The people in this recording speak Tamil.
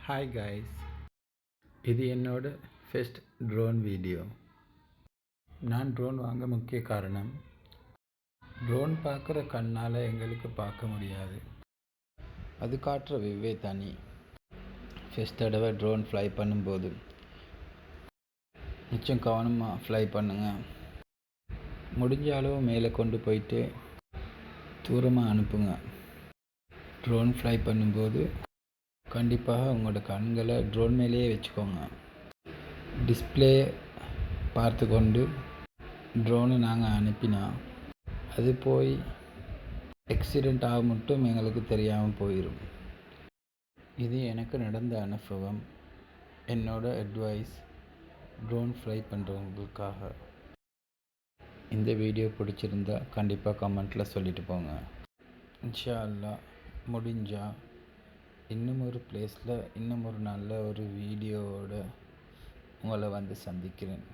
ஹாய் காய்ஸ், இது என்னோட ஃபர்ஸ்ட் ட்ரோன் வீடியோ. நான் ட்ரோன் வாங்க முக்கிய காரணம், ட்ரோன் பார்க்குற கண்ணால் எங்களுக்கு பார்க்க முடியாது. அது காட்டுற விவ்வே தனி. ஃபர்ஸ்ட் தடவை ட்ரோன் ஃப்ளை பண்ணும்போது மிச்சம் கவனமாக ஃப்ளை பண்ணுங்கள். முடிஞ்ச அளவு மேலே கொண்டு போயிட்டு தூரமாக அனுப்புங்க. ட்ரோன் ஃப்ளை பண்ணும்போது கண்டிப்பாக உங்களோட கண்களை ட்ரோன் மேலேயே வச்சுக்கோங்க. டிஸ்பிளே பார்த்து கொண்டு ட்ரோனை நாங்கள் அனுப்பினா அது போய் ஆக்சிடெண்ட் ஆக மட்டும் எங்களுக்கு தெரியாமல் போயிடும். இது எனக்கு நடந்த அனுபவம். என்னோட அட்வைஸ் ட்ரோன் ஃப்ளை பண்ணுறவங்களுக்காக. இந்த வீடியோ பிடிச்சிருந்தா கண்டிப்பாக கமெண்ட்டில் சொல்லிட்டு போங்க. இன்ஷா அல்லாஹ் முடிஞ்சால் இன்னும் ஒரு பிளேஸில் இன்னும் ஒரு நல்ல ஒரு வீடியோவோட உங்களை வந்து சந்திக்கிறேன்.